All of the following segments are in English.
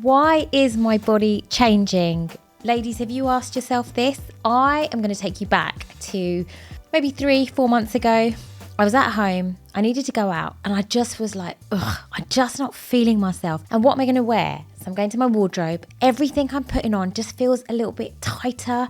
Why is my body changing? Ladies, have you asked yourself this? I am going to take you back to maybe 3-4 months ago. I was at home, I needed to go out, and I just was like, I'm just not feeling myself. And what am I going to wear? So I'm going to my wardrobe. Everything I'm putting on just feels a little bit tighter.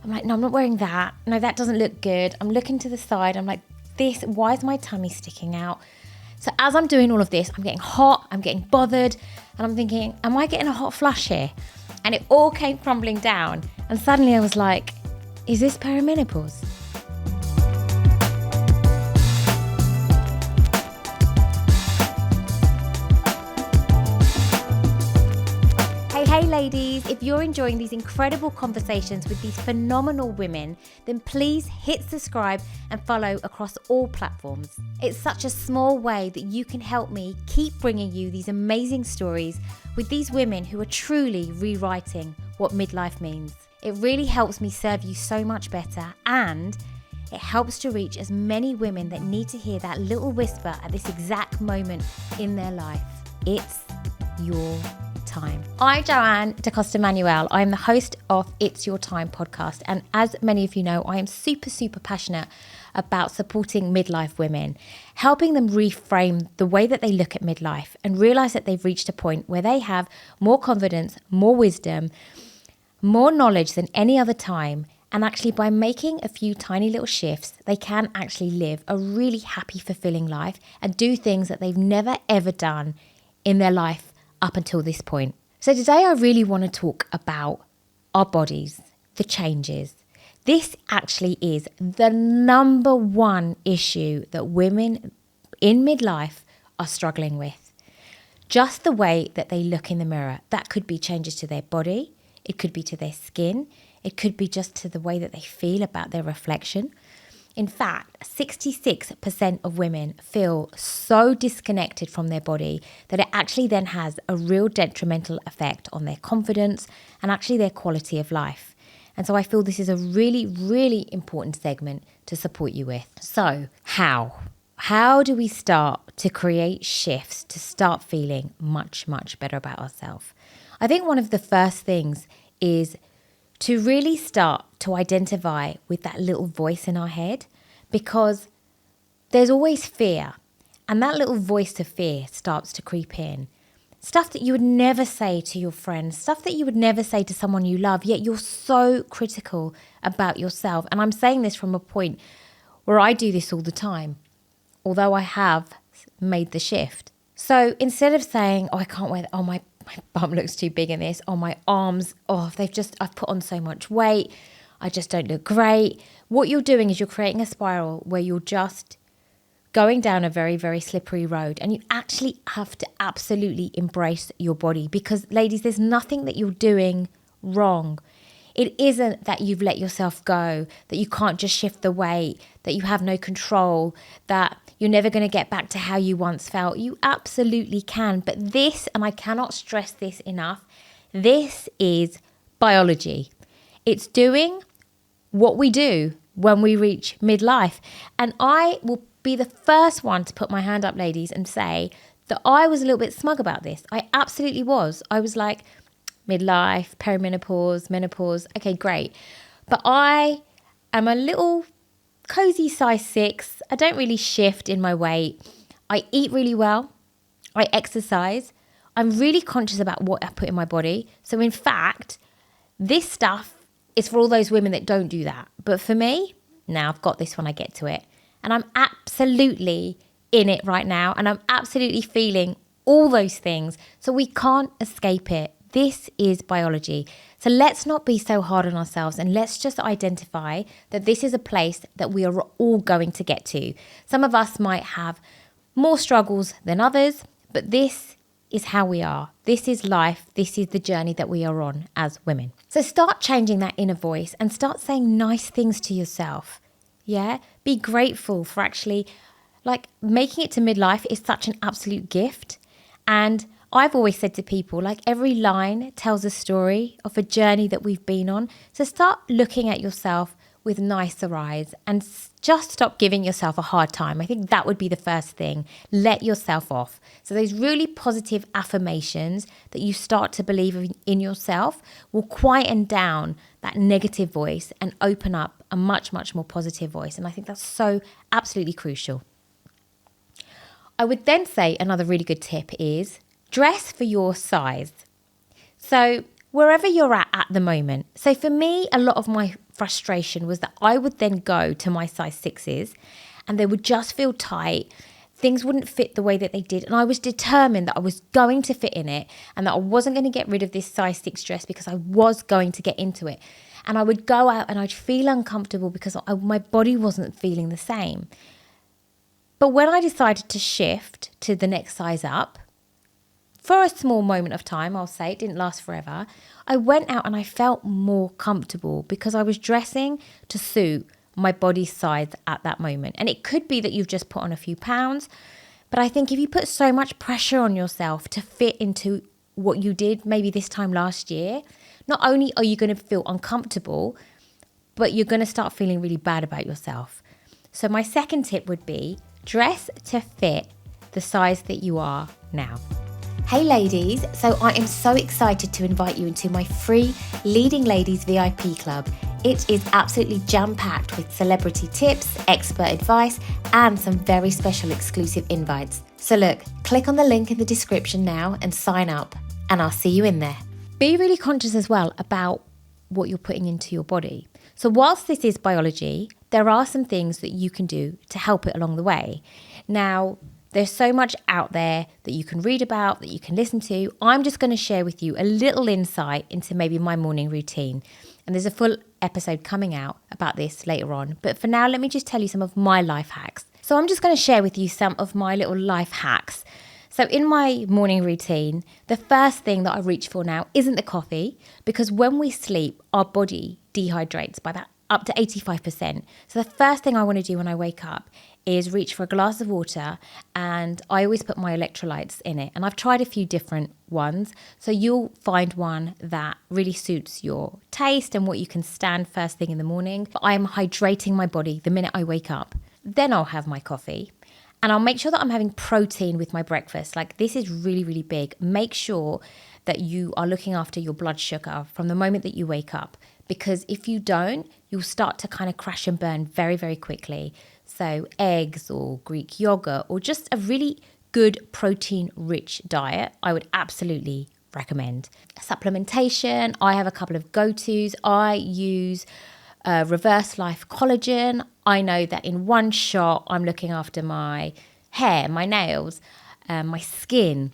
I'm like, no, I'm not wearing that. No, that doesn't look good. I'm looking to the side. I'm like, why is my tummy sticking out? So as I'm doing all of this, I'm getting hot, I'm getting bothered, and I'm thinking, am I getting a hot flush here? And it all came crumbling down. And suddenly I was like, is this perimenopause? Hey ladies, if you're enjoying these incredible conversations with these phenomenal women, then please hit subscribe and follow across all platforms. It's such a small way that you can help me keep bringing you these amazing stories with these women who are truly rewriting what midlife means. It really helps me serve you so much better, and it helps to reach as many women that need to hear that little whisper at this exact moment in their life. It's your time. I'm Joanne DaCosta Manuel. I'm the host of It's Your Time podcast. And as many of you know, I am super passionate about supporting midlife women, helping them reframe the way that they look at midlife and realize that they've reached a point where they have more confidence, more wisdom, more knowledge than any other time. And actually, by making a few tiny little shifts, they can actually live a really happy, fulfilling life and do things that they've never ever done in their life up until this point. So today I really want to talk about our bodies, the changes. This actually is the number one issue that women in midlife are struggling with. Just the way that they look in the mirror. That could be changes to their body. It could be to their skin. It could be just to the way that they feel about their reflection. In fact, 66% of women feel so disconnected from their body that it actually then has a real detrimental effect on their confidence and actually their quality of life. And so I feel this is a really important segment to support you with. So how do we start to create shifts to start feeling much better about ourselves? I think one of the first things is to really start to identify with that little voice in our head, because there's always fear, and that little voice of fear starts to creep in. Stuff that you would never say to your friends, stuff that you would never say to someone you love, yet you're so critical about yourself. And I'm saying this from a point where I do this all the time, although I have made the shift. So instead of saying, I can't wear that, my bum looks too big in this, my arms, I've put on so much weight, I just don't look great. What you're doing is you're creating a spiral where you're just going down a very slippery road, and you actually have to absolutely embrace your body, because ladies, there's nothing that you're doing wrong. It isn't that you've let yourself go, that you can't just shift the weight, that you have no control, that you're never going to get back to how you once felt. You absolutely can. But this, and I cannot stress this enough, this is biology. It's doing what we do when we reach midlife. And I will be the first one to put my hand up, ladies, and say that I was a little bit smug about this. I absolutely was. I was like, midlife, perimenopause, menopause, okay, great. But I am a little cozy size 6. I don't really shift in my weight. I eat really well. I exercise. I'm really conscious about what I put in my body. So in fact, this stuff is for all those women that don't do that. But for me, now I've got this when I get to it. And I'm absolutely in it right now. And I'm absolutely feeling all those things. So we can't escape it. This is biology. So let's not be so hard on ourselves, and let's just identify that this is a place that we are all going to get to. Some of us might have more struggles than others, but this is how we are. This is life. This is the journey that we are on as women. So start changing that inner voice and start saying nice things to yourself. Yeah? Be grateful for actually, making it to midlife is such an absolute gift. And I've always said to people, every line tells a story of a journey that we've been on. So start looking at yourself with nicer eyes and just stop giving yourself a hard time. I think that would be the first thing. Let yourself off. So those really positive affirmations that you start to believe in yourself will quieten down that negative voice and open up a much, much more positive voice. And I think that's so absolutely crucial. I would then say another really good tip is dress for your size. So wherever you're at the moment. So for me, a lot of my frustration was that I would then go to my size 6s and they would just feel tight. Things wouldn't fit the way that they did. And I was determined that I was going to fit in it and that I wasn't going to get rid of this size 6 dress because I was going to get into it. And I would go out and I'd feel uncomfortable because my body wasn't feeling the same. But when I decided to shift to the next size up, for a small moment of time, I'll say, it didn't last forever, I went out and I felt more comfortable because I was dressing to suit my body size at that moment. And it could be that you've just put on a few pounds, but I think if you put so much pressure on yourself to fit into what you did maybe this time last year, not only are you going to feel uncomfortable, but you're going to start feeling really bad about yourself. So my second tip would be dress to fit the size that you are now. Hey ladies, so I am so excited to invite you into my free Leading Ladies VIP club. It is absolutely jam-packed with celebrity tips, expert advice, and some very special exclusive invites. So look, click on the link in the description now and sign up, and I'll see you in there. Be really conscious as well about what you're putting into your body. So whilst this is biology, there are some things that you can do to help it along the way. Now, there's so much out there that you can read about, that you can listen to. I'm just going to share with you a little insight into maybe my morning routine. And there's a full episode coming out about this later on. But for now, let me just tell you some of my life hacks. So I'm just going to share with you some of my little life hacks. So in my morning routine, the first thing that I reach for now isn't the coffee, because when we sleep, our body dehydrates by about up to 85%. So the first thing I want to do when I wake up is reach for a glass of water, and I always put my electrolytes in it. And I've tried a few different ones, so you'll find one that really suits your taste and what you can stand first thing in the morning. But I am hydrating my body the minute I wake up. Then I'll have my coffee, and I'll make sure that I'm having protein with my breakfast. Like, this is really, really big. Make sure that you are looking after your blood sugar from the moment that you wake up, because if you don't, you'll start to kind of crash and burn very, very quickly. So eggs or Greek yogurt or just a really good protein-rich diet, I would absolutely recommend. Supplementation, I have a couple of go-tos. I use Reverse Life Collagen. I know that in one shot, I'm looking after my hair, my nails, my skin.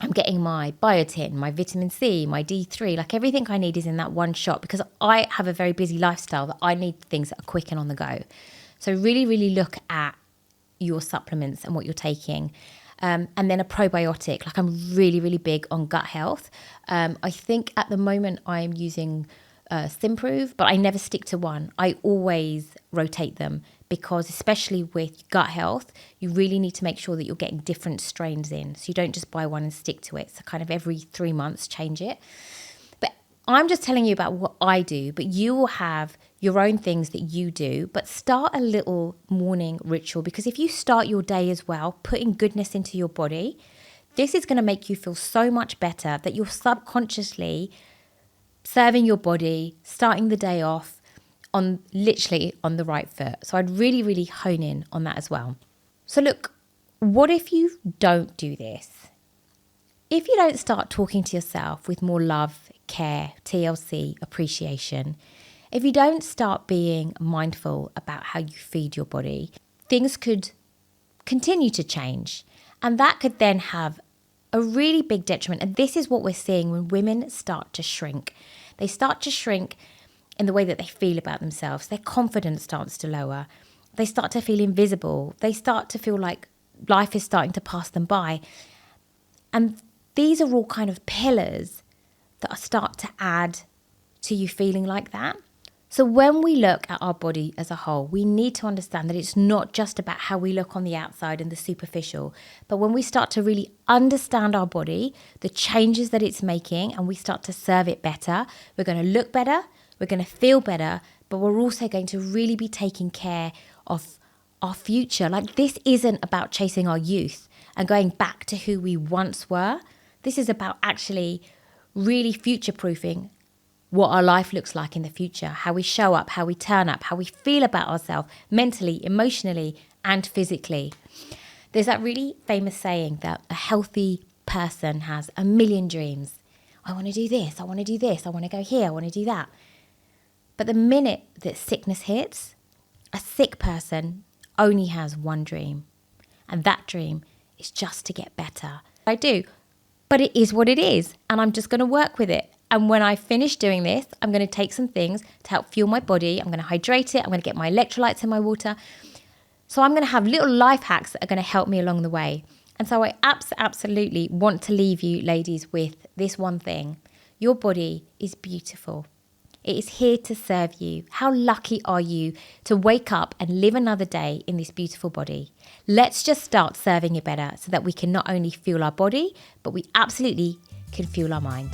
I'm getting my biotin, my vitamin C, my D3, like everything I need is in that one shot, because I have a very busy lifestyle that I need things that are quick and on the go. So really, really look at your supplements and what you're taking. And then a probiotic. Like, I'm really, really big on gut health. I think at the moment I'm using Simprove, but I never stick to one. I always rotate them, because especially with gut health, you really need to make sure that you're getting different strains in. So you don't just buy one and stick to it. So kind of every 3 months, change it. But I'm just telling you about what I do, but you will have your own things that you do. But start a little morning ritual, because if you start your day as well, putting goodness into your body, this is going to make you feel so much better that you're subconsciously serving your body, starting the day off literally on the right foot. So I'd really, really hone in on that as well. So look, what if you don't do this? If you don't start talking to yourself with more love, care, TLC, appreciation, if you don't start being mindful about how you feed your body, things could continue to change. And that could then have a really big detriment. And this is what we're seeing when women start to shrink. They start to shrink in the way that they feel about themselves. Their confidence starts to lower. They start to feel invisible. They start to feel like life is starting to pass them by. And these are all kind of pillars that start to add to you feeling like that. So when we look at our body as a whole, we need to understand that it's not just about how we look on the outside and the superficial, but when we start to really understand our body, the changes that it's making, and we start to serve it better, we're going to look better, we're going to feel better, but we're also going to really be taking care of our future. Like, this isn't about chasing our youth and going back to who we once were. This is about actually really future-proofing what our life looks like in the future, how we show up, how we turn up, how we feel about ourselves mentally, emotionally, and physically. There's that really famous saying that a healthy person has a million dreams. I want to do this, I want to do this, I want to go here, I want to do that. But the minute that sickness hits, a sick person only has one dream. And that dream is just to get better. I do. But it is what it is. And I'm just going to work with it. And when I finish doing this, I'm going to take some things to help fuel my body. I'm going to hydrate it. I'm going to get my electrolytes in my water. So I'm going to have little life hacks that are going to help me along the way. And so I absolutely want to leave you, ladies, with this one thing. Your body is beautiful. It is here to serve you. How lucky are you to wake up and live another day in this beautiful body? Let's just start serving it better so that we can not only fuel our body, but we absolutely can fuel our mind.